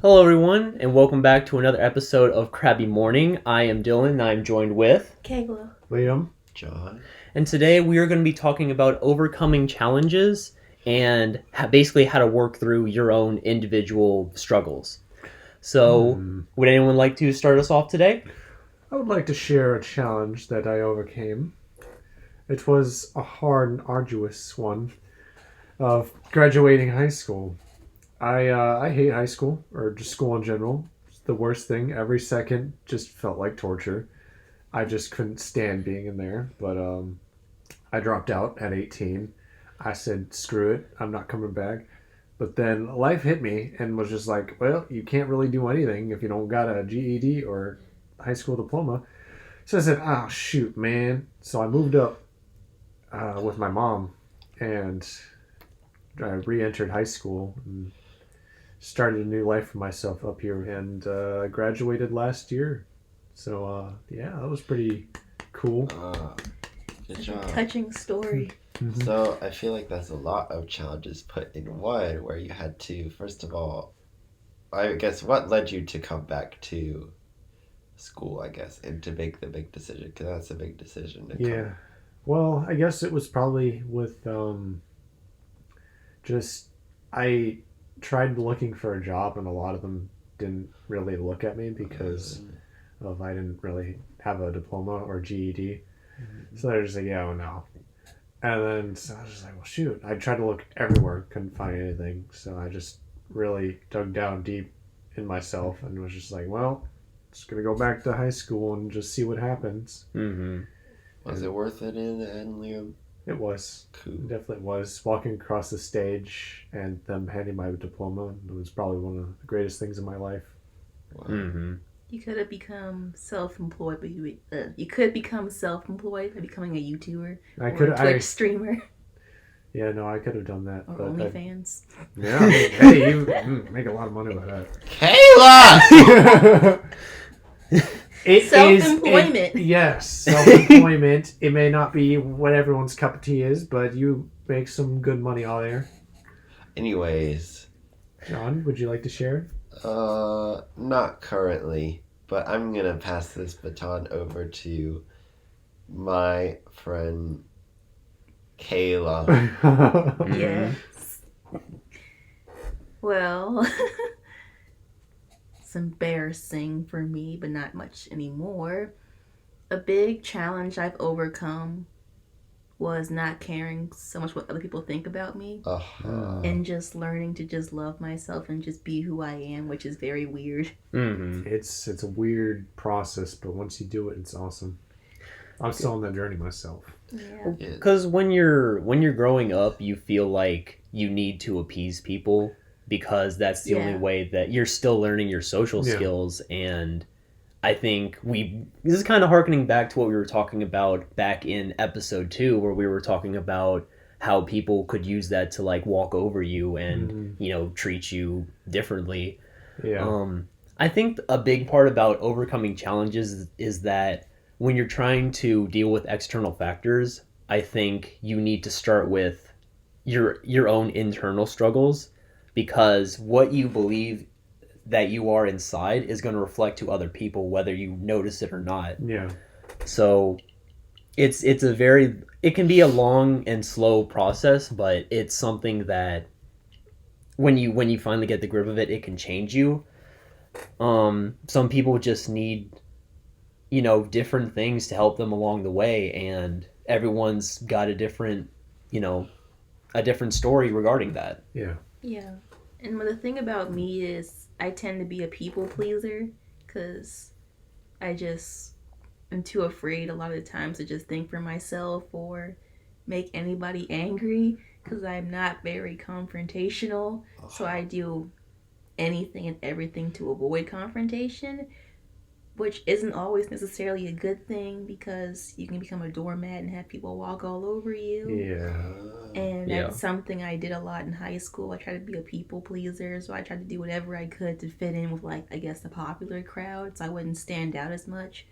Hello, everyone, and welcome back to another episode of Crabby Morning. I am Dylan, and I'm joined with Kayla, Liam, John. And today we are going to be talking about overcoming challenges and basically how to work through your own individual struggles. So, would anyone like to start us off today? I would like to share a challenge that I overcame. It was a hard and arduous one of graduating high school. I hate high school, or just school in general. It's the worst thing. Every second just felt like torture. I just couldn't stand being in there. But I dropped out at 18. I said, screw it, I'm not coming back. But then life hit me and was just like, well, you can't really do anything if you don't got a GED or high school diploma. So I said, oh, shoot, man. So I moved up with my mom and I re-entered high school and started a new life for myself up here, and graduated last year. So yeah, that was pretty cool. Good job. touching story. Mm-hmm. So I feel like that's a lot of challenges put in one, where you had to, first of all, I guess, what led you to come back to school, I guess, and to make the big decision? Because that's a big decision. Yeah. Well, I guess it was probably with just I tried looking for a job, and a lot of them didn't really look at me because of I didn't really have a diploma or GED. So they're just like, yeah, oh no. And then so I was just like, well, shoot. I tried to look everywhere, couldn't find anything. So I just really dug down deep in myself and was just like, well, just going to go back to high school and just see what happens. Mm-hmm. Was it worth it in the end, Liam? It was. Cool. It definitely was. Walking across the stage and them handing my diploma, it was probably one of the greatest things in my life. Wow. Mm-hmm. You could have become self-employed, but you could become self-employed by becoming a YouTuber or a Twitch streamer Yeah, no, I could have done that. or but OnlyFans. Yeah, hey, you make a lot of money with that. Kayla! Self-employment. Yes, self-employment. It may not be what everyone's cup of tea is, but you make some good money out there. Anyways. John, would you like to share? Not currently, but I'm gonna pass this baton over to my friend Kayla. Yes. Well, it's embarrassing for me, but not much anymore. A big challenge I've overcome was not caring so much what other people think about me and just learning to just love myself and just be who I am, which is very weird. Mm-hmm. It's a weird process, but once you do it, it's awesome. I'm still on that journey myself. Yeah. Because when you're growing up, you feel like you need to appease people because that's the only way that you're still learning your social skills. And I think this is kind of harkening back to what we were talking about back in episode 2, where we were talking about how people could use that to like walk over you and, treat you differently. Yeah. I think a big part about overcoming challenges is that when you're trying to deal with external factors, I think you need to start with your own internal struggles, because what you believe that you are inside is going to reflect to other people whether you notice it or not. Yeah. So it can be a long and slow process, but it's something that when you finally get the grip of it, it can change you. Some people just need different things to help them along the way, and everyone's got a different story regarding that. Yeah. Yeah. And the thing about me is I tend to be a people pleaser because I just am too afraid a lot of the times to just think for myself or make anybody angry, because I'm not very confrontational. So I do anything and everything to avoid confrontation, which isn't always necessarily a good thing because you can become a doormat and have people walk all over you. Yeah. And that's something I did a lot in high school. I tried to be a people pleaser, so I tried to do whatever I could to fit in with, the popular crowd, so I wouldn't stand out as much.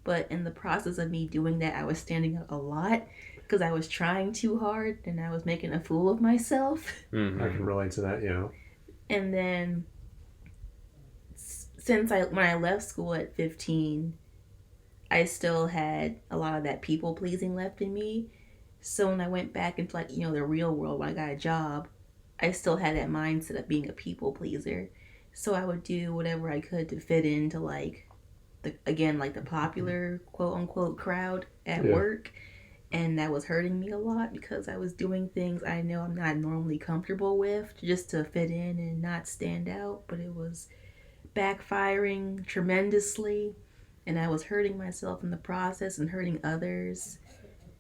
But in the process of me doing that, I was standing out a lot because I was trying too hard and I was making a fool of myself. Mm-hmm. I can relate to that, And then when I left school at 15, I still had a lot of that people pleasing left in me. So when I went back into like, the real world when I got a job, I still had that mindset of being a people pleaser. So I would do whatever I could to fit into like the popular quote unquote crowd at work. And that was hurting me a lot because I was doing things I know I'm not normally comfortable with just to fit in and not stand out. But it was backfiring tremendously. And I was hurting myself in the process and hurting others.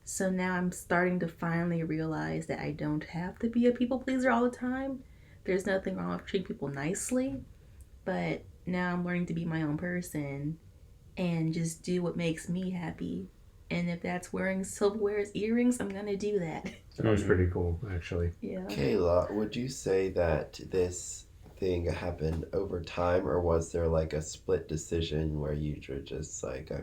So now I'm starting to finally realize that I don't have to be a people pleaser all the time. There's nothing wrong with treating people nicely. But now I'm learning to be my own person and just do what makes me happy. And if that's wearing silverware as earrings, I'm going to do that. That was pretty cool, actually. Yeah. Kayla, would you say that this thing happened over time, or was there like a split decision where you were just like, I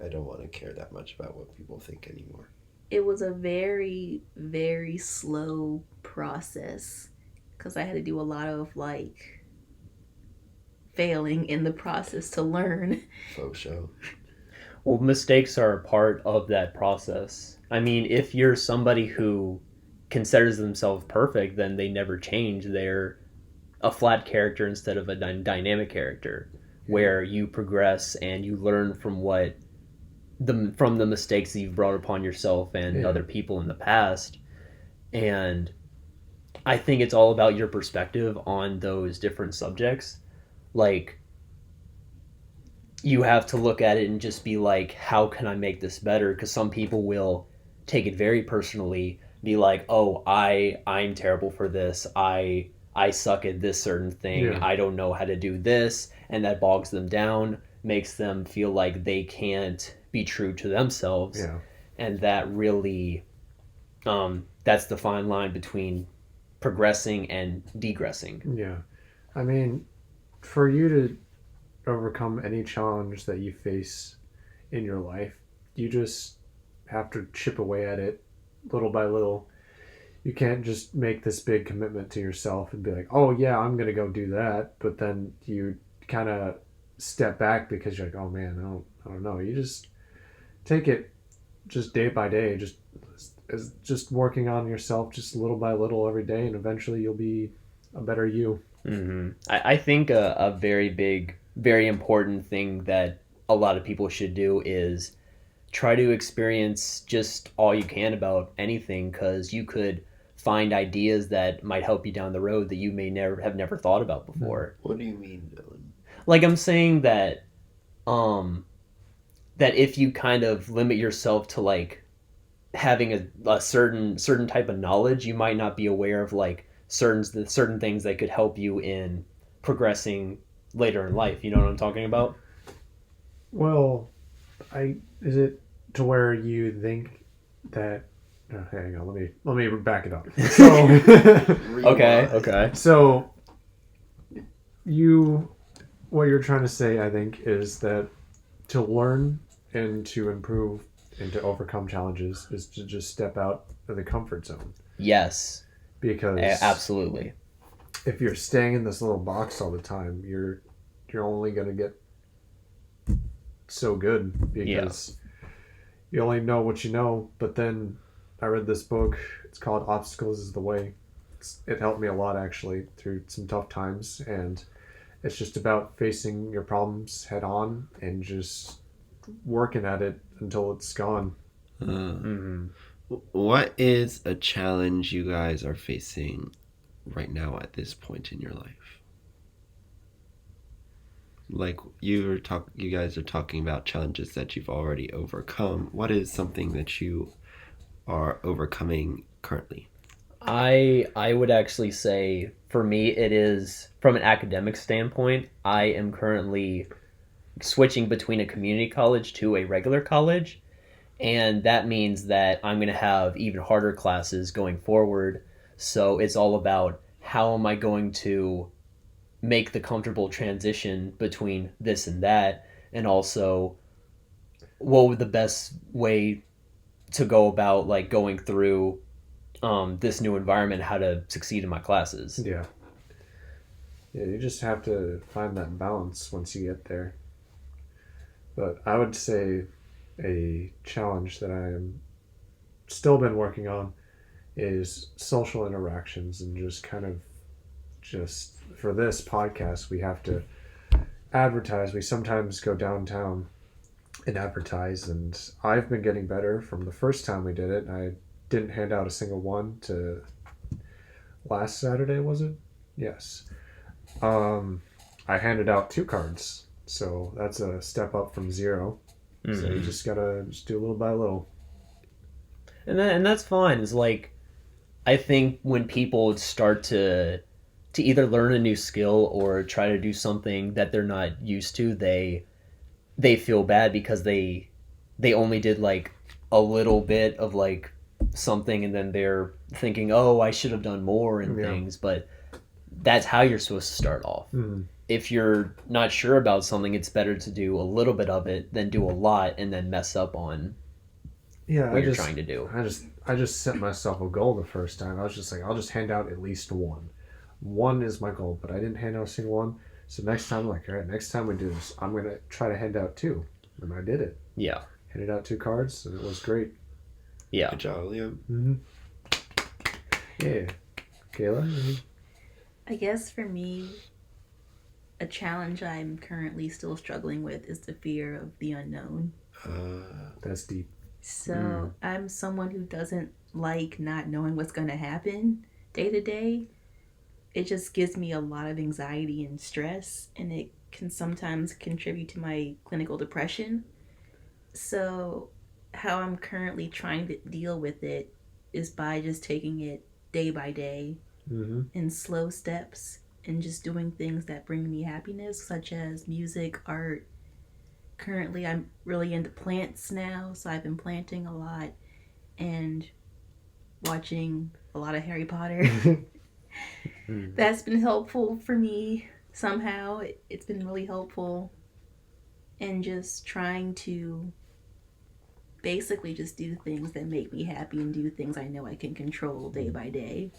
don't want to care that much about what people think anymore? It was a very, very slow process because I had to do a lot of like failing in the process to learn. Faux show. Well, mistakes are a part of that process. I mean, if you're somebody who considers themselves perfect, then they never change. They're a flat character instead of a dynamic character, where you progress and you learn from from the mistakes that you've brought upon yourself and other people in the past. And I think it's all about your perspective on those different subjects. Like, you have to look at it and just be like, how can I make this better? Because some people will take it very personally, be like, oh, I'm terrible for this. I suck at this certain thing. Yeah. I don't know how to do this. And that bogs them down, makes them feel like they can't be true to themselves. Yeah. And that really, that's the fine line between progressing and degressing. Yeah. I mean, for you to overcome any challenge that you face in your life, you just have to chip away at it little by little. You can't just make this big commitment to yourself and be like, oh yeah, I'm gonna go do that, but then you kind of step back because you're like, oh man, I don't know. You just take it just day by day, just working on yourself just little by little every day, and eventually you'll be a better you. Mm-hmm. I think a very big, very important thing that a lot of people should do is try to experience just all you can about anything, because you could find ideas that might help you down the road that you may never thought about before. What do you mean, Dylan? Like, I'm saying that that if you kind of limit yourself to like having a certain type of knowledge, you might not be aware of like certain things that could help you in progressing later in life. You know what I'm talking about? Well, is it to where you think that? Oh, hang on, let me back it up. So, okay. So, what you're trying to say, I think, is that to learn and to improve and to overcome challenges is to just step out of the comfort zone. Yes. Because absolutely. If you're staying in this little box all the time, you're only gonna get so good because you only know what you know. But then I read this book. It's called Obstacles is the Way. It helped me a lot actually through some tough times, and it's just about facing your problems head on and just working at it until it's gone. What is a challenge you guys are facing right now at this point in your life? Like you guys are talking about challenges that you've already overcome. What is something that you are overcoming currently? I would actually say for me it is, from an academic standpoint, I am currently switching between a community college to a regular college, and that means that I'm going to have even harder classes going forward. So it's all about how am I going to make the comfortable transition between this and that, and also what would the best way to go about like going through this new environment, how to succeed in my classes. Yeah. Yeah, you just have to find that balance once you get there. But I would say a challenge that I am still been working on is social interactions and just kind of just for this podcast we have to advertise. We sometimes go downtown and advertise, and I've been getting better from the first time we did it. I didn't hand out a single one to last Saturday, was it? Yes. I handed out 2 cards, so that's a step up from 0. So you just gotta just do little by little. And that's fine. It's like I think when people start to either learn a new skill or try to do something that they're not used to, they feel bad because they only did like a little bit of like something, and then they're thinking, oh, I should have done more and things. But that's how you're supposed to start off. If you're not sure about something, it's better to do a little bit of it than do a lot and then mess up on what you're trying to do. I just set myself a goal the first time. I was just like, I'll just hand out at least one. One is my goal, but I didn't hand out a single one. So next time, I'm like, all right, next time we do this, I'm going to try to hand out 2. And I did it. Yeah. Handed out 2 cards, and it was great. Yeah. Good job, Liam. Mm-hmm. Yeah. Kayla? I guess for me, a challenge I'm currently still struggling with is the fear of the unknown. That's deep. So I'm someone who doesn't like not knowing what's going to happen day to day. It just gives me a lot of anxiety and stress, and it can sometimes contribute to my clinical depression. So how I'm currently trying to deal with it is by just taking it day by day in slow steps and just doing things that bring me happiness, such as music, art. Currently, I'm really into plants now, so I've been planting a lot and watching a lot of Harry Potter. That's been helpful for me somehow. It's been really helpful. And just trying to basically just do things that make me happy and do things I know I can control day by day.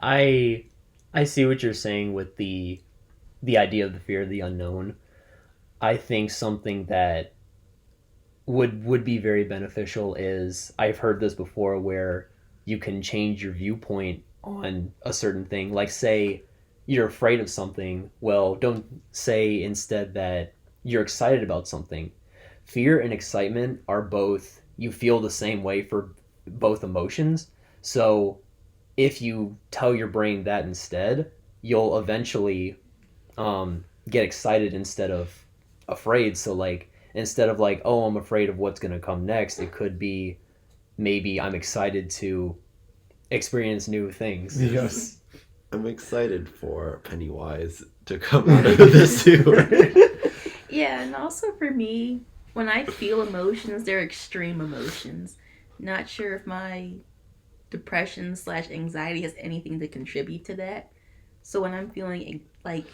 I see what you're saying with the idea of the fear of the unknown. I think something that would be very beneficial is, I've heard this before, where you can change your viewpoint on a certain thing. Like, say you're afraid of something, well, don't say instead that you're excited about something. Fear and excitement are both, you feel the same way for both emotions. So if you tell your brain that instead, you'll eventually get excited instead of afraid. So like, instead of like, oh, I'm afraid of what's going to come next, it could be maybe I'm excited to experience new things. Yes. I'm excited for Pennywise to come out of the sewer. Yeah, and also for me, when I feel emotions, they're extreme emotions. Not sure if my depression/anxiety has anything to contribute to that. So when I'm feeling like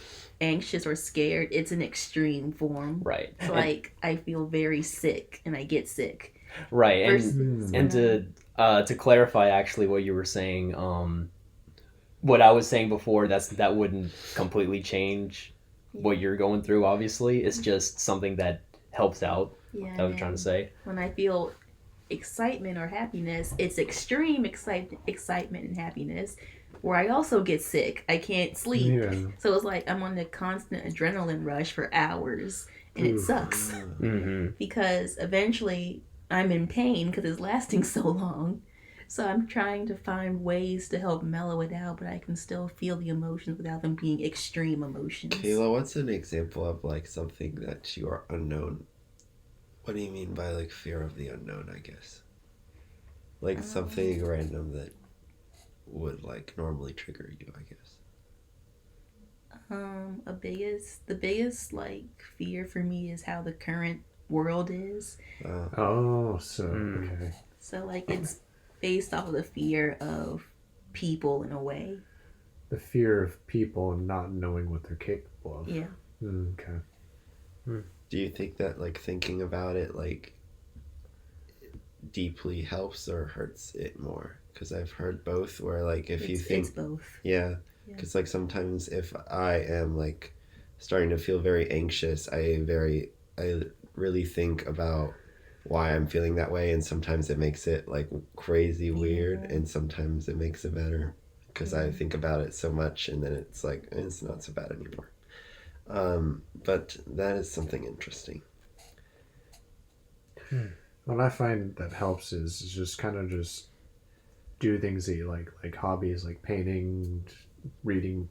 anxious or scared, it's an extreme form. Right. So like I feel very sick and I get sick. Right. Versus And to clarify actually what you were saying, what I was saying before, that wouldn't completely change what you're going through, obviously. It's just something that helps out. Yeah, I was trying to say. When I feel excitement or happiness, it's extreme excitement and happiness, where I also get sick. I can't sleep. Yeah. So it's like I'm on a constant adrenaline rush for hours, and it sucks. Because eventually I'm in pain because it's lasting so long. So I'm trying to find ways to help mellow it out, but I can still feel the emotions without them being extreme emotions. Kayla, what's an example of like something that you are unknown? What do you mean by like fear of the unknown, I guess? Like something random that would like normally trigger you, I guess. The biggest like fear for me is how the current world is. Okay. So like it's based off of the fear of people in a way. The fear of people and not knowing what they're capable of. Yeah. Okay. Do you think that like thinking about it like deeply helps or hurts it more? Because I've heard both, where like if you think it's both. yeah, Because like sometimes if I am like starting to feel very anxious, I really think about why I'm feeling that way, and sometimes it makes it like crazy weird, and sometimes it makes it better because I think about it so much, and then it's like it's not so bad anymore. But that is something interesting. What I find that helps is just kind of just do things that you like hobbies like painting, reading,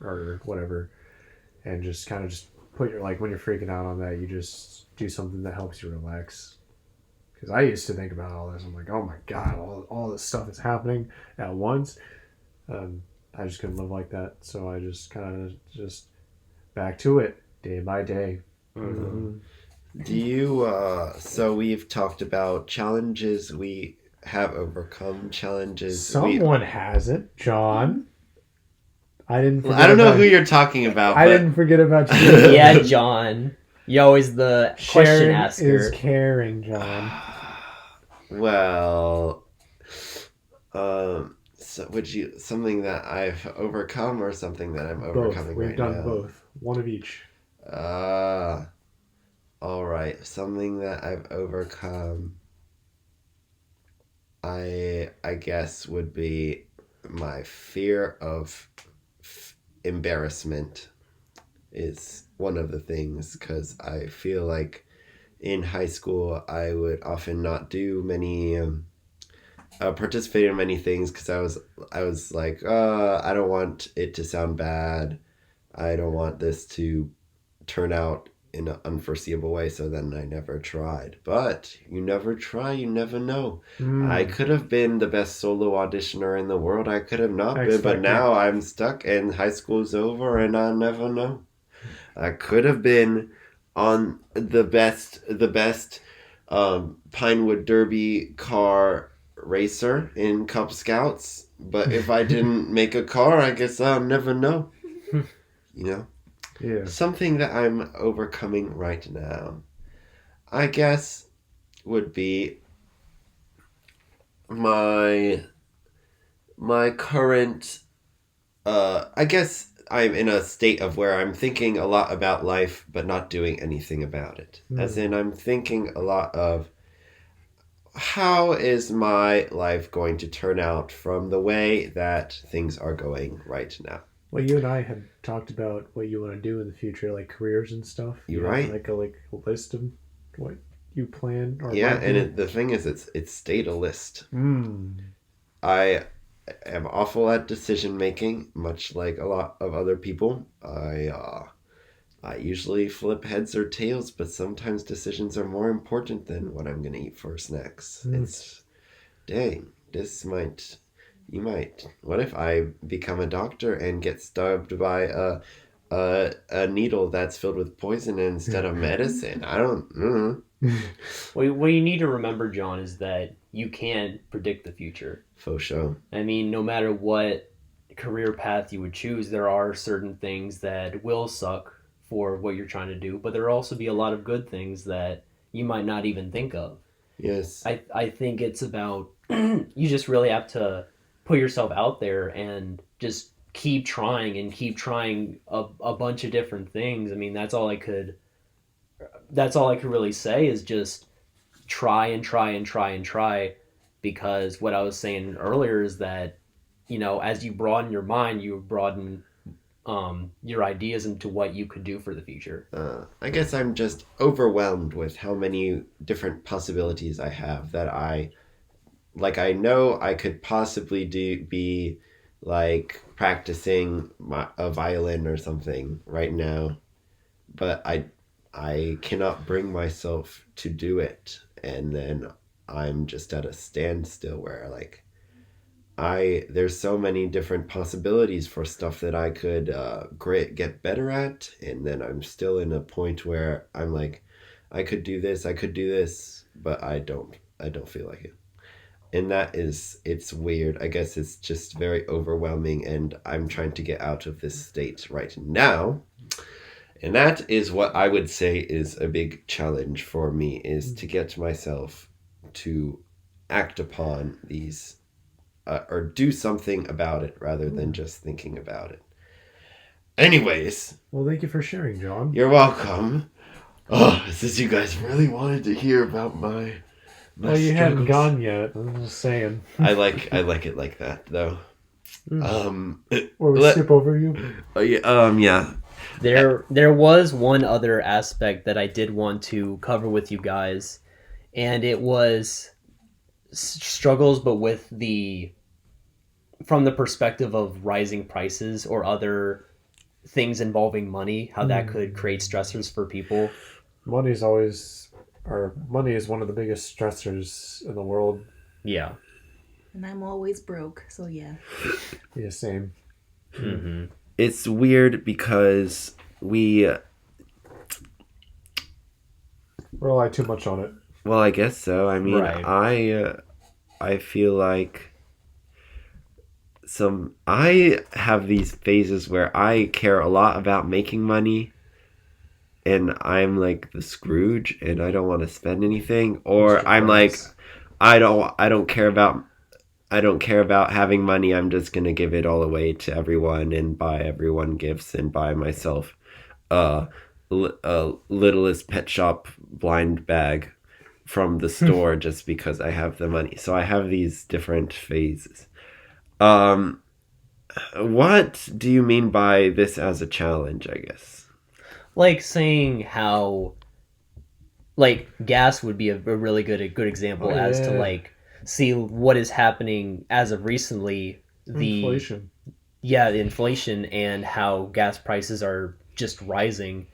or whatever, and just kind of just put your like when you're freaking out on that, you just do something that helps you relax. Because I used to think about all this, I'm like, oh my god, all this stuff is happening at once. I just couldn't live like that, so I just kind of just back to it day by day. Mm-hmm. Do you so we've talked about challenges we have overcome, challenges someone hasn't, John. I didn't I don't know who you're talking about. I didn't forget about you. Yeah, John. You're always the question asker. Is caring, John. Well, so would you something that I've overcome or something that I'm overcoming We've right now? We've done both. One of each. All right. Something that I've overcome, I guess would be my fear of embarrassment is one of the things, because I feel like in high school I would often not do many participate in many things because I was like I don't want it to sound bad, I don't want this to turn out in an unforeseeable way, so then I never tried. But you never try, you never know. I could have been the best solo auditioner in the world, I could have not been, but now I'm stuck and high school's over and I'll never know. I could have been on the best Pinewood Derby car racer in Cub Scouts, but if I didn't make a car, I guess I'll never know. You know? Yeah. Something that I'm overcoming right now, I guess, would be my current I guess I'm in a state of where I'm thinking a lot about life but not doing anything about it. As in, I'm thinking a lot of how is my life going to turn out from the way that things are going right now. Well, you and I had talked about what you want to do in the future, like careers and stuff. You're right. Like a list of what you plan or the thing is, it's state a list. I am awful at decision making, much like a lot of other people. I usually flip heads or tails, but sometimes decisions are more important than what I'm going to eat for snacks. It's dang, you might. What if I become a doctor and get stabbed by a needle that's filled with poison instead of medicine? I don't. What you need to remember, John, is that you can't predict the future. Faux show. I mean, no matter what career path you would choose, there are certain things that will suck for what you're trying to do, but there will also be a lot of good things that you might not even think of. Yes. I think it's about you just really have to put yourself out there and just keep trying a bunch of different things. I mean, that's all I could really say is just try and try and try and try, because what I was saying earlier is that, you know, as you broaden your mind, you broaden your ideas into what you could do for the future. I guess I'm just overwhelmed with how many different possibilities I have that I know I could possibly be like practicing a violin or something right now, but I cannot bring myself to do it, and then I'm just at a standstill where like there's so many different possibilities for stuff that I could get better at, and then I'm still in a point where I'm like, I could do this, but I don't feel like it. And it's weird. I guess it's just very overwhelming, and I'm trying to get out of this state right now. And that is what I would say is a big challenge for me, is to get myself to act upon these or do something about it rather than just thinking about it. Anyways. Well, thank you for sharing, John. You're welcome. Oh, since you guys really wanted to hear about my well, you hadn't gone yet. I'm just saying. I like it like that though. Or we skip over you. Yeah. There was one other aspect that I did want to cover with you guys, and it was struggles, but from the perspective of rising prices or other things involving money, how that could create stressors for people. Money is one of the biggest stressors in the world. Yeah. And I'm always broke, so yeah. Yeah, same. Mm-hmm. It's weird because we rely too much on it. Well, I guess so. I mean, right. I feel like I have these phases where I care a lot about making money, and I'm like the Scrooge, and I don't want to spend anything, or I'm like, I don't care about having money. I'm just gonna give it all away to everyone and buy everyone gifts and buy myself littlest pet shop blind bag from the store just because I have the money. So I have these different phases. What do you mean by this as a challenge, I guess? Like saying how, like, gas would be a really good example to, like, see what is happening as of recently. Inflation. Yeah, the inflation and how gas prices are just rising.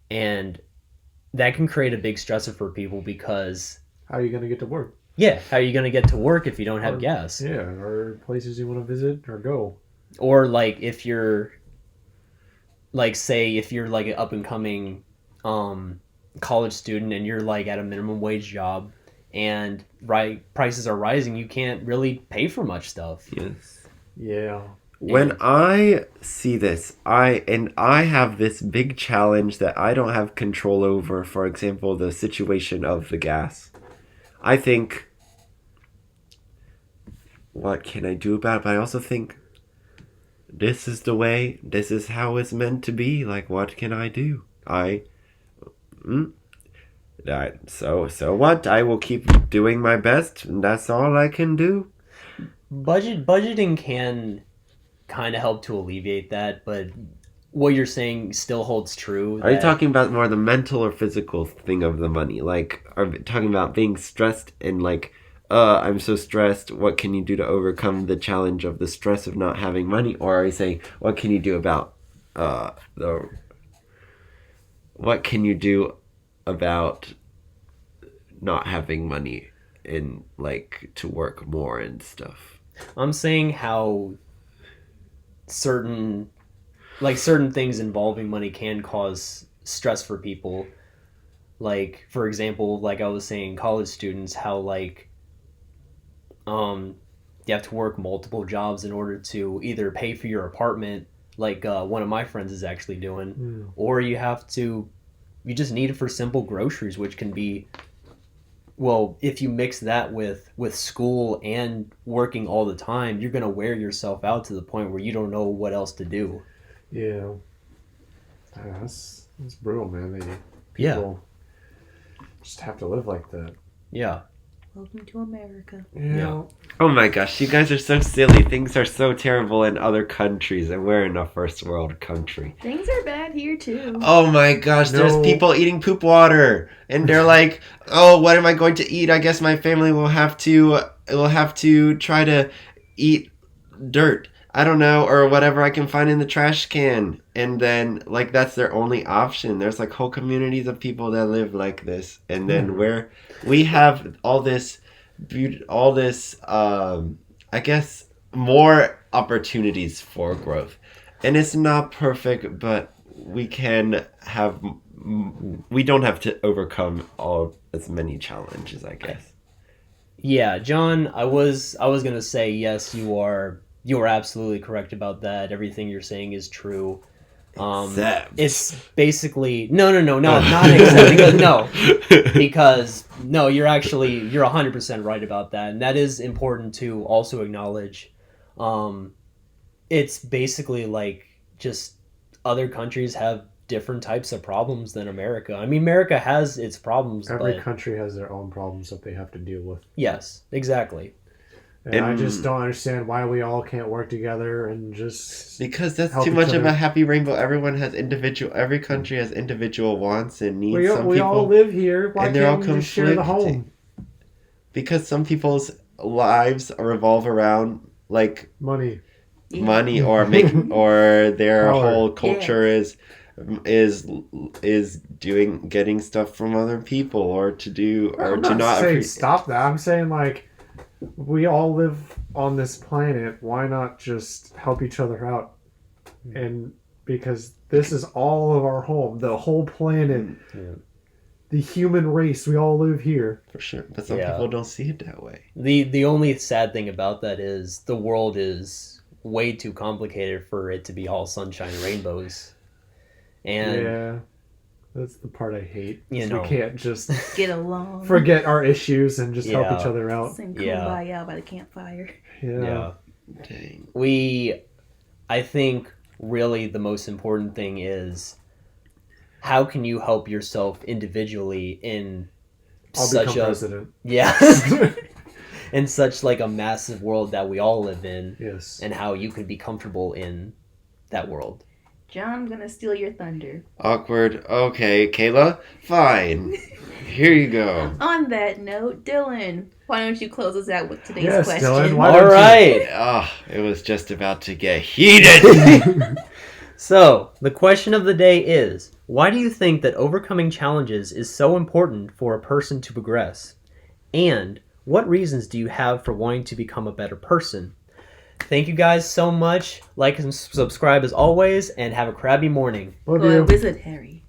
And that can create a big stressor for people because... How are you going to get to work? Yeah, how are you going to get to work if you don't have gas? Yeah, or places you want to visit or go. Or, like, if you're... Like, say, if you're, like, an up-and-coming college student and you're, like, at a minimum wage job and prices are rising, you can't really pay for much stuff. Yes. Yeah. When I see this, I have this big challenge that I don't have control over. For example, the situation of the gas. I think, what can I do about it? But I also think, this is the way, this is how it's meant to be. Like, what can I do? So what? I will keep doing my best, and that's all I can do. Budgeting can kind of help to alleviate that, but what you're saying still holds true. Are you talking about more the mental or physical thing of the money? Like, are we talking about being stressed and like, I'm so stressed, what can you do to overcome the challenge of the stress of not having money? Or are you saying, what can you do about not having money and like to work more and stuff? I'm saying how certain things involving money can cause stress for people. Like, for example, like I was saying, college students, how like you have to work multiple jobs in order to either pay for your apartment, like one of my friends is actually doing, or you just need it for simple groceries, which can be, well, if you mix that with school and working all the time, you're going to wear yourself out to the point where you don't know what else to do. Yeah. That's brutal, man. People just have to live like that. Yeah. Welcome to America. Yeah. Oh my gosh, you guys are so silly. Things are so terrible in other countries, and we're in a first world country. Things are bad here too. Oh my gosh, there's people eating poop water, and they're like, "Oh, what am I going to eat? I guess my family will have to try to eat dirt. I don't know, or whatever I can find in the trash can." And then, like, that's their only option. There's, like, whole communities of people that live like this. And then we have all this, I guess, more opportunities for growth. And it's not perfect, but we don't have to overcome as many challenges, I guess. Yeah, John, I was going to say, yes, you are absolutely correct about that. Everything you're saying is true. It's basically not except because you're 100% right about that, and that is important to also acknowledge. It's basically like just other countries have different types of problems than America. I mean, America has its problems. Every country has their own problems that they have to deal with. Yes, exactly. And I just don't understand why we all can't work together and just because that's too much of a happy rainbow. Every country has individual wants and needs. We all live here. Why can't we just share the home? Because some people's lives revolve around like money, or their whole culture is getting stuff from other people or to stop that. I'm saying like. We all live on this planet. Why not just help each other out? And because this is all of our home, the whole planet, the human race, we all live here. For sure. But some people don't see it that way. The only sad thing about that is the world is way too complicated for it to be all sunshine and rainbows. And that's the part I hate. We can't just get along, forget our issues, and just help each other out. Sing Kumbaya by the campfire. Yeah. Dang. I think really the most important thing is how can you help yourself individually in president. Yeah. In such like a massive world that we all live in. Yes. And how you can be comfortable in that world. John, I'm gonna steal your thunder. Awkward. Okay, Kayla. Fine. Here you go. On that note, Dylan, why don't you close us out with today's question? Dylan, all right. It was just about to get heated. So, the question of the day is, why do you think that overcoming challenges is so important for a person to progress? And what reasons do you have for wanting to become a better person? Thank you guys so much. Like and subscribe as always, and have a crabby morning. Love you. Visit Harry.